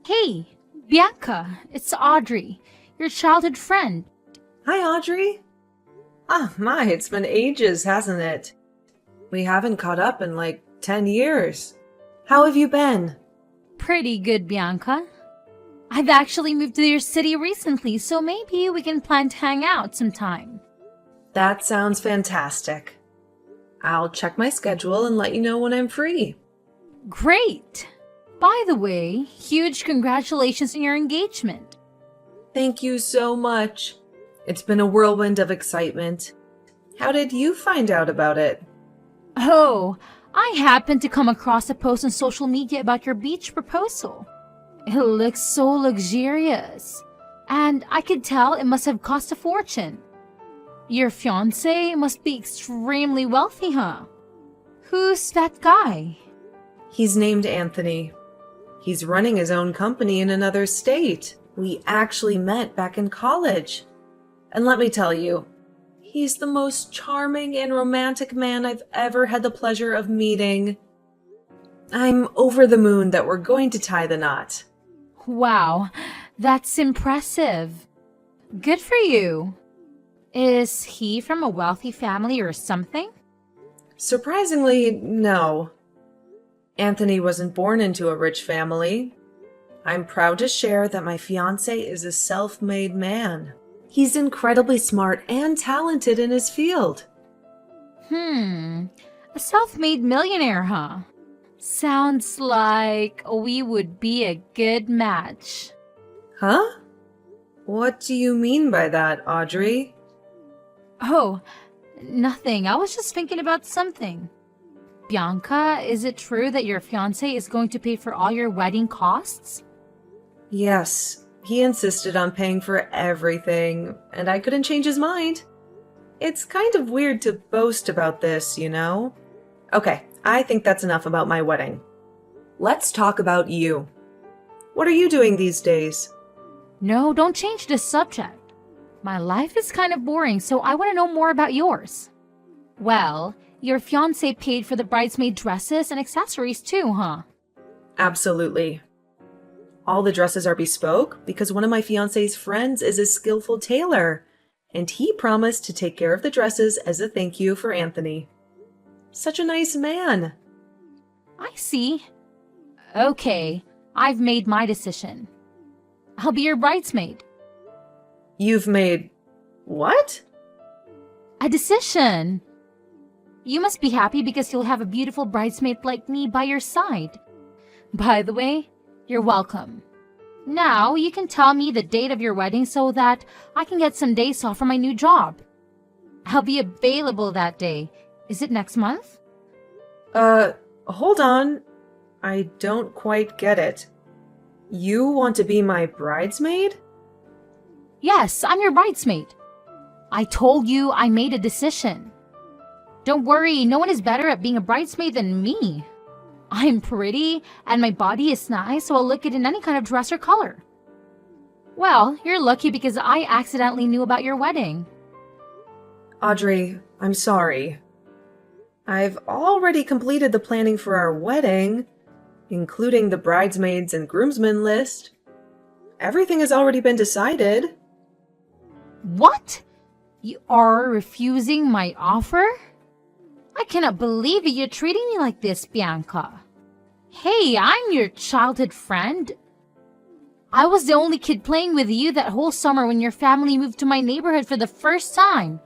Hey, Bianca, it's Audrey, your childhood friend. Hi, Audrey. It's been ages, hasn't it? We haven't caught up in like 10 years. How have you been? Pretty good, Bianca. I've actually moved to your city recently, so maybe we can plan to hang out sometime. That sounds fantastic. I'll check my schedule and let you know when I'm free. Great! By the way, huge congratulations on your engagement. Thank you so much. It's been a whirlwind of excitement. How did you find out about it? Oh, I happened to come across a post on social media about your beach proposal. It looks so luxurious, and I could tell it must have cost a fortune. Your fiancé must be extremely wealthy, huh? Who's that guy? He's named Anthony. He's running his own company in another state. We actually met back in college. And let me tell you, he's the most charming and romantic man I've ever had the pleasure of meeting. I'm over the moon that we're going to tie the knot. Wow, that's impressive. Good for you. Is he from a wealthy family or something? Surprisingly, no. Anthony wasn't born into a rich family. I'm proud to share that my fiancé is a self-made man. He's incredibly smart and talented in his field. A self-made millionaire, huh? Sounds like we would be a good match. Huh? What do you mean by that, Audrey? Oh, nothing. I was just thinking about something. Bianca, is it true that your fiancé is going to pay for all your wedding costs? Yes, he insisted on paying for everything, and I couldn't change his mind. It's kind of weird to boast about this, you know? Okay, I think that's enough about my wedding. Let's talk about you. What are you doing these days? No, don't change the subject. My life is kind of boring, so I want to know more about yours. Well, your fiancé paid for the bridesmaid dresses and accessories too, huh? Absolutely. All the dresses are bespoke because one of my fiancé's friends is a skillful tailor, and he promised to take care of the dresses as a thank you for Anthony. Such a nice man. I see. Okay, I've made my decision. I'll be your bridesmaid. You've made what? A decision. You must be happy because you'll have a beautiful bridesmaid like me by your side. By the way, you're welcome. Now you can tell me the date of your wedding so that I can get some days off from my new job. I'll be available that day. Is it next month? Hold on. I don't quite get it. You want to be my bridesmaid? Yes, I'm your bridesmaid. I told you I made a decision. Don't worry, no one is better at being a bridesmaid than me. I'm pretty, and my body is nice, so I'll look good in any kind of dress or color. Well, you're lucky because I accidentally knew about your wedding. Audrey, I'm sorry. I've already completed the planning for our wedding, including the bridesmaids and groomsmen list. Everything has already been decided. What? You are refusing my offer? I cannot believe that you're treating me like this, Bianca. Hey, I'm your childhood friend. I was the only kid playing with you that whole summer when your family moved to my neighborhood for the first time.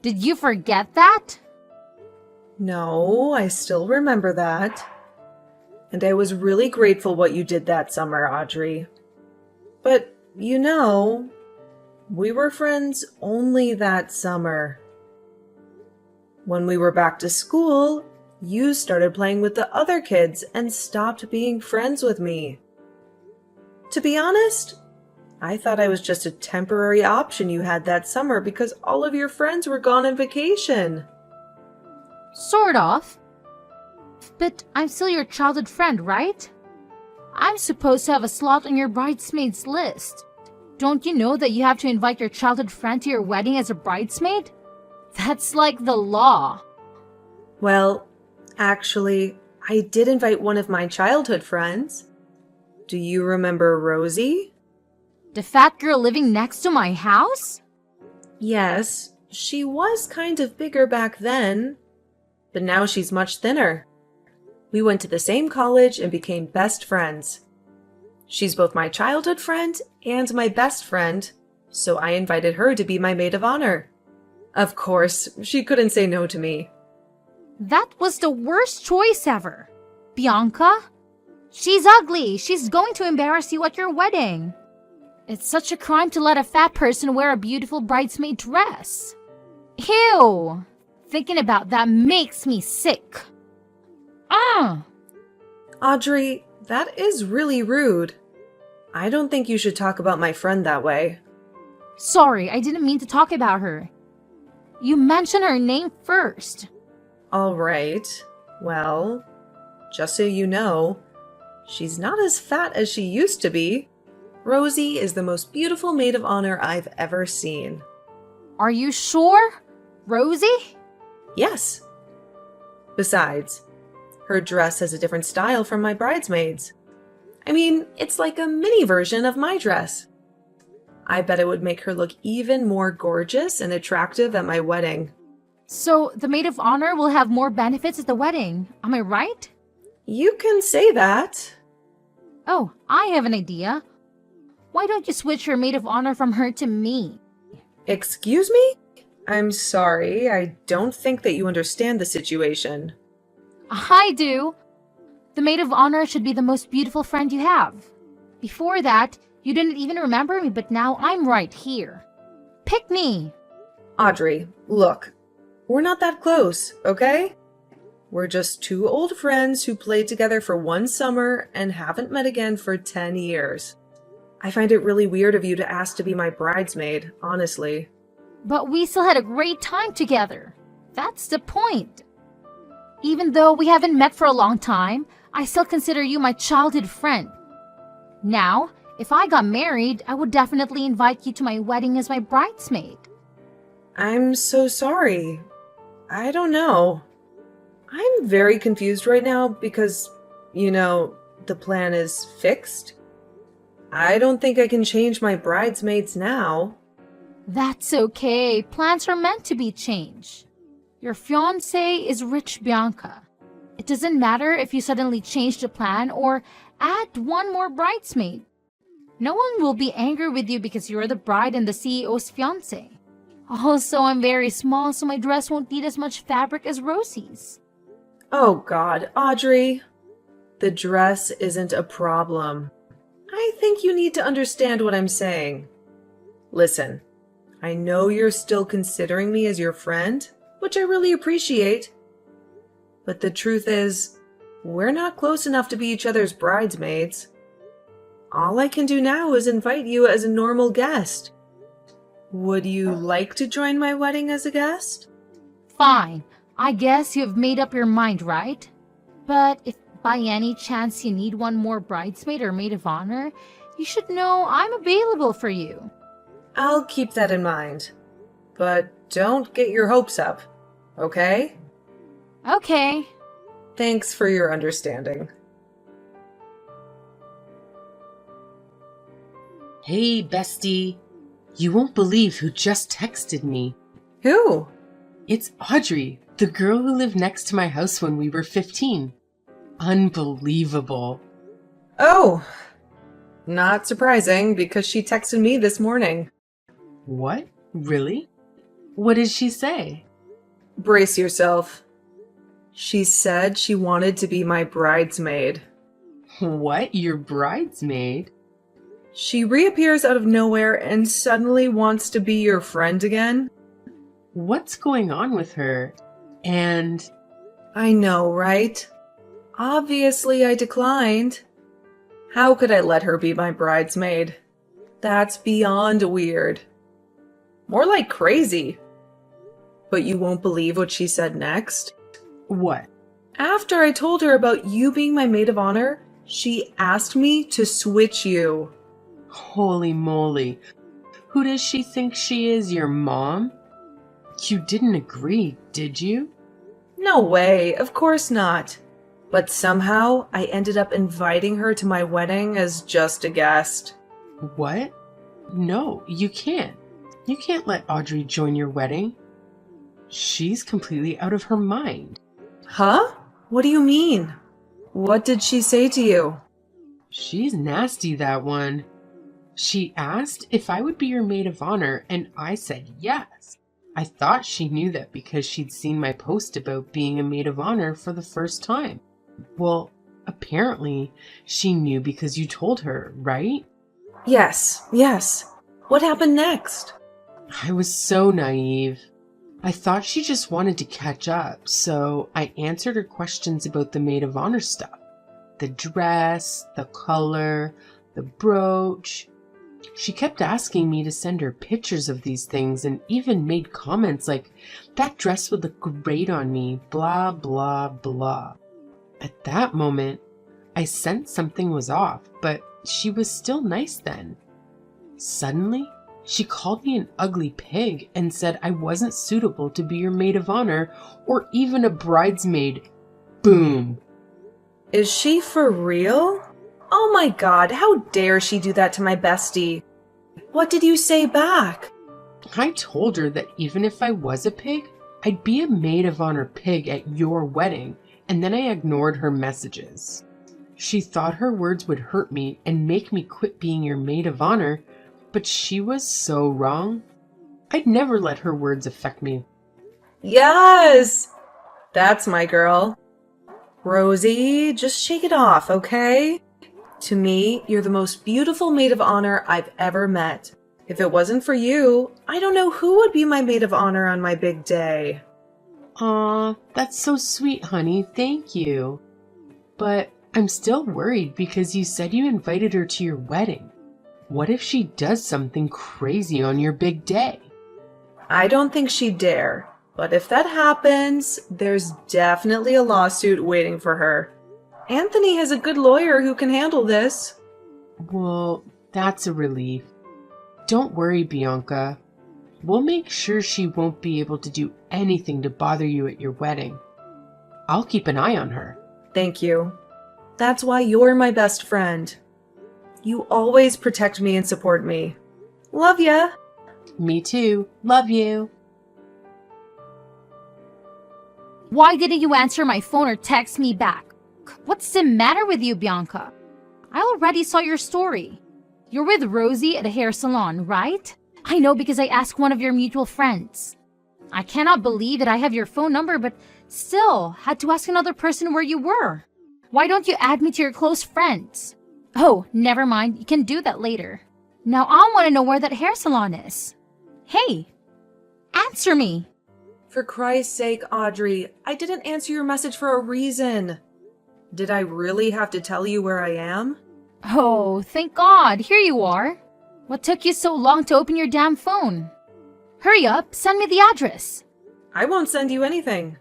Did you forget that? No, I still remember that. And I was really grateful what you did that summer, Audrey. But, you know, we were friends only that summer. When we were back to school, you started playing with the other kids and stopped being friends with me. To be honest, I thought I was just a temporary option you had that summer because all of your friends were gone on vacation. Sort of. But I'm still your childhood friend, right? I'm supposed to have a slot on your bridesmaids list. Don't you know that you have to invite your childhood friend to your wedding as a bridesmaid? That's like the law. Well, actually, I did invite one of my childhood friends. Do you remember Rosie? The fat girl living next to my house? Yes, she was kind of bigger back then, but now she's much thinner. We went to the same college and became best friends. She's both my childhood friend and my best friend, so I invited her to be my maid of honor. Of course, she couldn't say no to me. That was the worst choice ever. Bianca? She's ugly. She's going to embarrass you at your wedding. It's such a crime to let a fat person wear a beautiful bridesmaid dress. Ew! Thinking about that makes me sick. Audrey, that is really rude. I don't think you should talk about my friend that way. Sorry, I didn't mean to talk about her. You mentioned her name first. All right. Well, just so you know, she's not as fat as she used to be. Rosie is the most beautiful maid of honor I've ever seen. Are you sure? Rosie? Yes. Besides, her dress has a different style from my bridesmaids. I mean, it's like a mini version of my dress. I bet it would make her look even more gorgeous and attractive at my wedding. So the maid of honor will have more benefits at the wedding. Am I right? You can say that. Oh, I have an idea. Why don't you switch your maid of honor from her to me? Excuse me? I'm sorry, I don't think that you understand the situation. I do. The maid of honor should be the most beautiful friend you have. Before that, you didn't even remember me, but now I'm right here. Pick me. Audrey, look, we're not that close, okay? We're just two old friends who played together for one summer and haven't met again for 10 years. I find it really weird of you to ask to be my bridesmaid, honestly. But we still had a great time together. That's the point. Even though we haven't met for a long time, I still consider you my childhood friend. Now, if I got married, I would definitely invite you to my wedding as my bridesmaid. I'm so sorry. I don't know. I'm very confused right now because, the plan is fixed. I don't think I can change my bridesmaids now. That's okay. Plans are meant to be changed. Your fiancé is rich, Bianca. It doesn't matter if you suddenly change the plan or add one more bridesmaid. No one will be angry with you because you're the bride and the CEO's fiancé. Also, I'm very small, so my dress won't need as much fabric as Rosie's. Oh God, Audrey. The dress isn't a problem. I think you need to understand what I'm saying. Listen, I know you're still considering me as your friend, which I really appreciate. But the truth is, we're not close enough to be each other's bridesmaids. All I can do now is invite you as a normal guest. Would you like to join my wedding as a guest? Fine. I guess you've made up your mind, right? But if by any chance you need one more bridesmaid or maid of honor, you should know I'm available for you. I'll keep that in mind. But don't get your hopes up, okay? Okay. Thanks for your understanding. Hey, bestie. You won't believe who just texted me. Who? It's Audrey, the girl who lived next to my house when we were 15. Unbelievable. Oh, not surprising because she texted me this morning. What? Really? What did she say? Brace yourself. She said she wanted to be my bridesmaid. What? Your bridesmaid? She reappears out of nowhere and suddenly wants to be your friend again? What's going on with her? And... I know, right? Obviously I declined. How could I let her be my bridesmaid? That's beyond weird. More like crazy. But you won't believe what she said next? What? After I told her about you being my maid of honor, she asked me to switch you. Holy moly. Who does she think she is, your mom? You didn't agree, did you? No way, of course not. but somehow I ended up inviting her to my wedding as just a guest. What? No, you can't. You can't let Audrey join your wedding. She's completely out of her mind. Huh? What do you mean? What did she say to you? She's nasty, that one. She asked if I would be your maid of honor, and I said yes. I thought she knew that because she'd seen my post about being a maid of honor for the first time. Well, apparently she knew because you told her, right? Yes. What happened next? I was so naive. I thought she just wanted to catch up, so I answered her questions about the maid of honor stuff. The dress, the color, the brooch. She kept asking me to send her pictures of these things and even made comments like, that dress would look great on me, blah, blah, blah. At that moment, I sensed something was off, but she was still nice then. Suddenly, she called me an ugly pig and said I wasn't suitable to be your maid of honor or even a bridesmaid. Boom. Is she for real? Oh my god, how dare she do that to my bestie? What did you say back? I told her that even if I was a pig, I'd be a maid of honor pig at your wedding, and then I ignored her messages. She thought her words would hurt me and make me quit being your maid of honor, but she was so wrong. I'd never let her words affect me. Yes! That's my girl. Rosie, just shake it off, okay? To me, you're the most beautiful maid of honor I've ever met. If it wasn't for you, I don't know who would be my maid of honor on my big day. Aw, that's so sweet, honey. Thank you. But I'm still worried because you said you invited her to your wedding. What if she does something crazy on your big day? I don't think she'd dare, but if that happens, there's definitely a lawsuit waiting for her. Anthony has a good lawyer who can handle this. Well, that's a relief. Don't worry, Bianca. We'll make sure she won't be able to do anything to bother you at your wedding. I'll keep an eye on her. Thank you. That's why you're my best friend. You always protect me and support me. Love ya! Me too. Love you. Why didn't you answer my phone or text me back? What's the matter with you, Bianca? I already saw your story. You're with Rosie at a hair salon, right? I know because I asked one of your mutual friends. I cannot believe that I have your phone number, but still had to ask another person where you were. Why don't you add me to your close friends? Oh, never mind. You can do that later. Now I want to know where that hair salon is. Hey, answer me. For Christ's sake, Audrey, I didn't answer your message for a reason. Did I really have to tell you where I am? Oh, thank God. Here you are. What took you so long to open your damn phone? Hurry up, send me the address. I won't send you anything.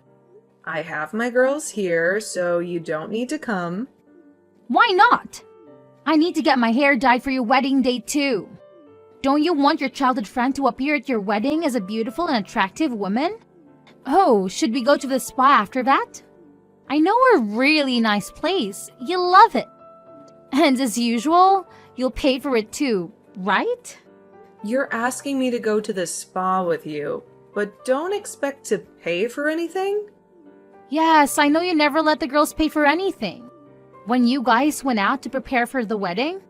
I have my girls here, so you don't need to come. Why not? I need to get my hair dyed for your wedding day too. Don't you want your childhood friend to appear at your wedding as a beautiful and attractive woman? Oh, should we go to the spa after that? I know a really nice place. You'll love it. And as usual, you'll pay for it too, right? You're asking me to go to the spa with you, but don't expect to pay for anything? Yes, I know you never let the girls pay for anything. When you guys went out to prepare for the wedding,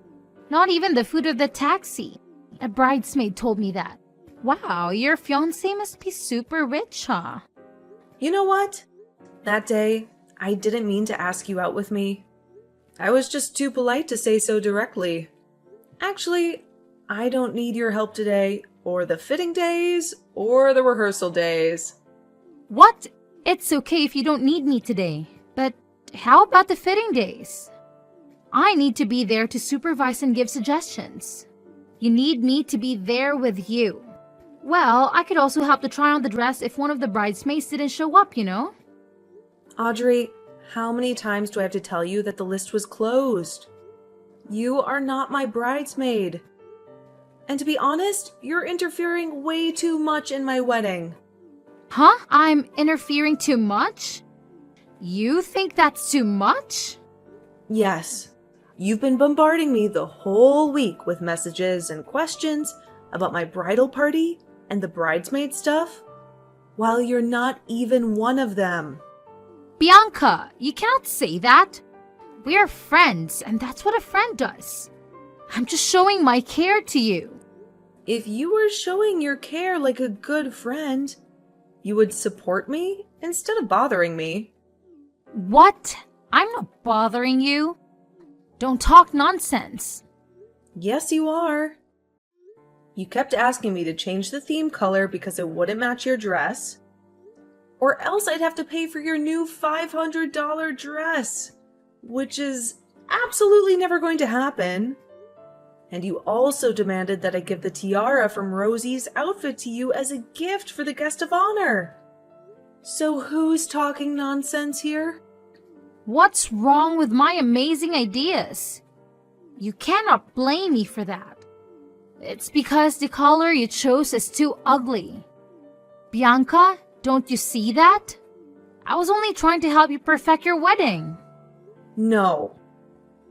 not even the food or the taxi. A bridesmaid told me that. Wow, your fiancé must be super rich, huh? You know what? That day, I didn't mean to ask you out with me. I was just too polite to say so directly. Actually, I don't need your help today, or the fitting days, or the rehearsal days. What? It's okay if you don't need me today, but how about the fitting days? I need to be there to supervise and give suggestions. You need me to be there with you. Well, I could also help to try on the dress if one of the bridesmaids didn't show up, you know? Audrey, how many times do I have to tell you that the list was closed? You are not my bridesmaid. And to be honest, you're interfering way too much in my wedding. Huh? I'm interfering too much? You think that's too much? Yes. You've been bombarding me the whole week with messages and questions about my bridal party and the bridesmaid stuff, while you're not even one of them. Bianca, you cannot say that. We're friends, and that's what a friend does. I'm just showing my care to you. If you were showing your care like a good friend, you would support me instead of bothering me. What? I'm not bothering you. Don't talk nonsense. Yes, you are. You kept asking me to change the theme color because it wouldn't match your dress, or else I'd have to pay for your new $500 dress, which is absolutely never going to happen. And you also demanded that I give the tiara from Rosie's outfit to you as a gift for the guest of honor. So who's talking nonsense here? What's wrong with my amazing ideas? You cannot blame me for that. It's because the color you chose is too ugly. Bianca, don't you see that? I was only trying to help you perfect your wedding. No.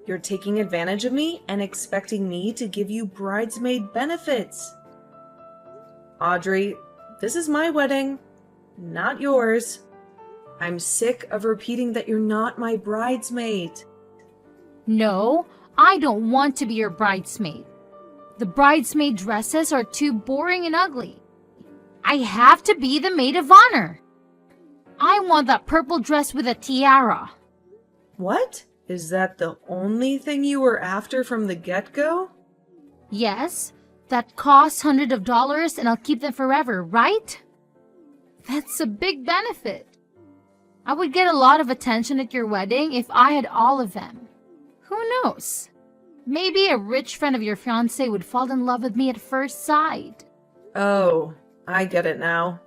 You're taking advantage of me and expecting me to give you bridesmaid benefits. Audrey, this is my wedding, not yours. I'm sick of repeating that you're not my bridesmaid. No, I don't want to be your bridesmaid. The bridesmaid dresses are too boring and ugly. I have to be the maid of honor. I want that purple dress with a tiara. What? Is that the only thing you were after from the get-go? Yes, that costs hundreds of dollars and I'll keep them forever, right? That's a big benefit. I would get a lot of attention at your wedding if I had all of them. Who knows? Maybe a rich friend of your fiancé would fall in love with me at first sight. Oh, I get it now.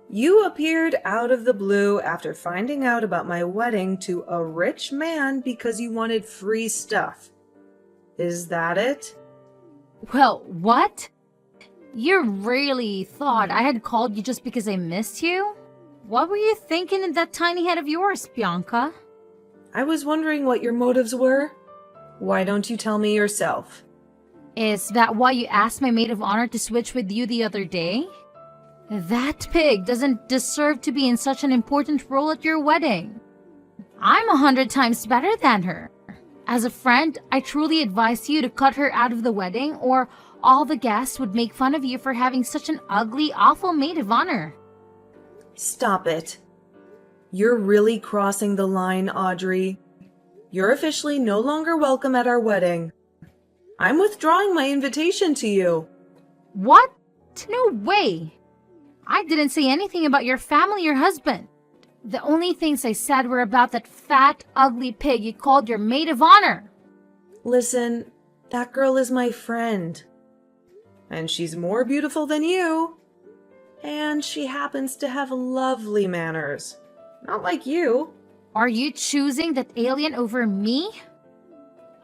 You appeared out of the blue after finding out about my wedding to a rich man because you wanted free stuff. Is that it? Well, what? You really thought I had called you just because I missed you? What were you thinking in that tiny head of yours, Bianca? I was wondering what your motives were. Why don't you tell me yourself? Is that why you asked my maid of honor to switch with you the other day? That pig doesn't deserve to be in such an important role at your wedding. I'm 100 times better than her. As a friend, I truly advise you to cut her out of the wedding, or all the guests would make fun of you for having such an ugly, awful maid of honor. Stop it. You're really crossing the line, Audrey. You're officially no longer welcome at our wedding. I'm withdrawing my invitation to you. What? No way. I didn't say anything about your family or husband. The only things I said were about that fat, ugly pig you called your maid of honor. Listen, that girl is my friend. And she's more beautiful than you. And she happens to have lovely manners. Not like you. Are you choosing that alien over me?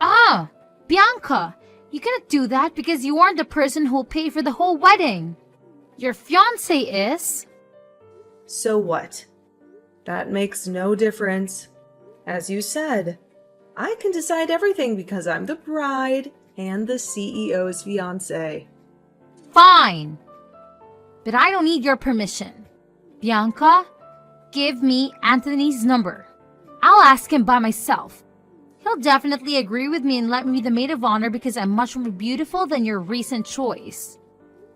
Ah, Bianca, you cannot do that because you aren't the person who'll pay for the whole wedding. Your fiancé is. So what? That makes no difference. As you said, I can decide everything because I'm the bride and the CEO's fiancé. Fine. But I don't need your permission. Bianca, give me Anthony's number. I'll ask him by myself. He'll definitely agree with me and let me be the maid of honor because I'm much more beautiful than your recent choice.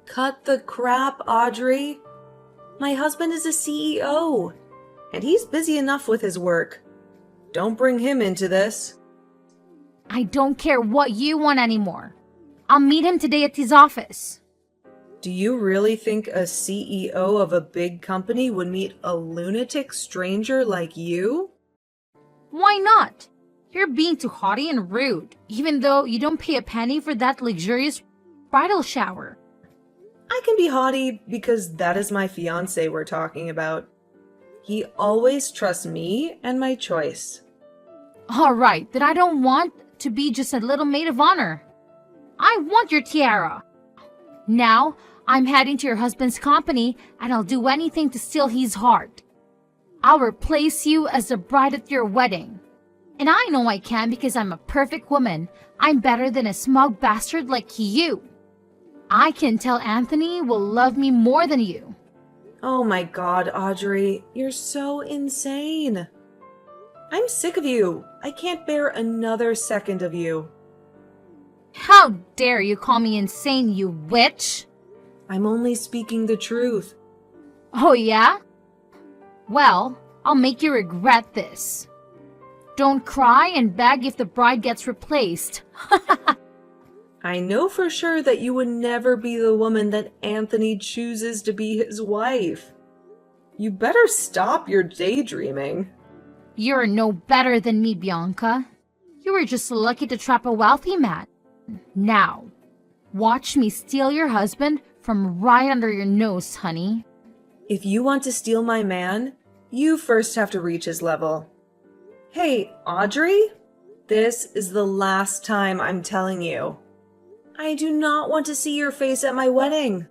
Cut the crap, Audrey. My husband is a CEO, and he's busy enough with his work. Don't bring him into this. I don't care what you want anymore. I'll meet him today at his office. Do you really think a CEO of a big company would meet a lunatic stranger like you? Why not? You're being too haughty and rude, even though you don't pay a penny for that luxurious bridal shower. I can be haughty because that is my fiancé we're talking about. He always trusts me and my choice. All right, then I don't want to be just a little maid of honor. I want your tiara. Now, I'm heading to your husband's company and I'll do anything to steal his heart. I'll replace you as the bride at your wedding. And I know I can because I'm a perfect woman. I'm better than a smug bastard like you. I can tell Anthony will love me more than you. Oh my God, Audrey, you're so insane. I'm sick of you. I can't bear another second of you. How dare you call me insane, you witch? I'm only speaking the truth. Oh yeah? Well, I'll make you regret this. Don't cry and beg if the bride gets replaced. I know for sure that you would never be the woman that Anthony chooses to be his wife. You better stop your daydreaming. You're no better than me, Bianca. You were just lucky to trap a wealthy man. Now, watch me steal your husband from right under your nose, honey. If you want to steal my man, you first have to reach his level. Hey, Audrey? This is the last time I'm telling you. I do not want to see your face at my wedding.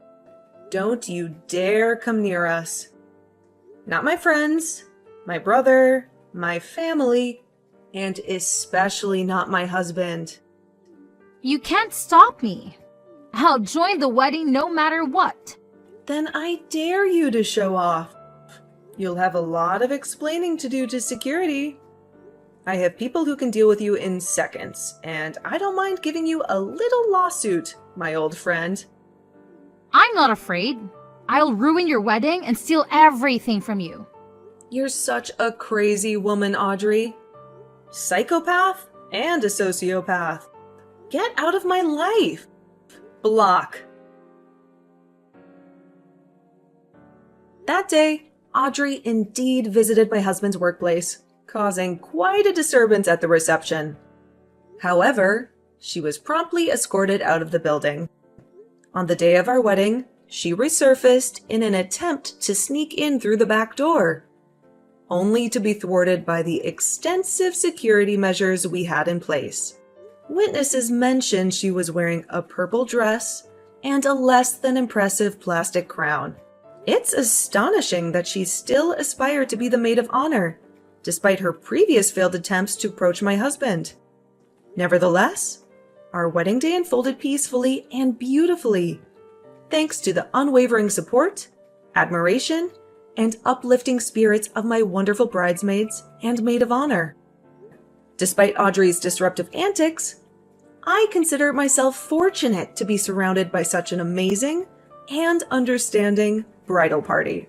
Don't you dare come near us. Not my friends, my brother, my family, and especially not my husband. You can't stop me. I'll join the wedding no matter what. Then I dare you to show off. You'll have a lot of explaining to do to security. I have people who can deal with you in seconds, and I don't mind giving you a little lawsuit, my old friend. I'm not afraid. I'll ruin your wedding and steal everything from you. You're such a crazy woman, Audrey. Psychopath and a sociopath. Get out of my life. Block. That day, Audrey indeed visited my husband's workplace, causing quite a disturbance at the reception. However, she was promptly escorted out of the building. On the day of our wedding, she resurfaced in an attempt to sneak in through the back door, only to be thwarted by the extensive security measures we had in place. Witnesses mentioned she was wearing a purple dress and a less than impressive plastic crown. It's astonishing that she still aspired to be the maid of honor, despite her previous failed attempts to approach my husband. Nevertheless, our wedding day unfolded peacefully and beautifully, thanks to the unwavering support, admiration, and uplifting spirits of my wonderful bridesmaids and maid of honor. Despite Audrey's disruptive antics, I consider myself fortunate to be surrounded by such an amazing and understanding bridal party.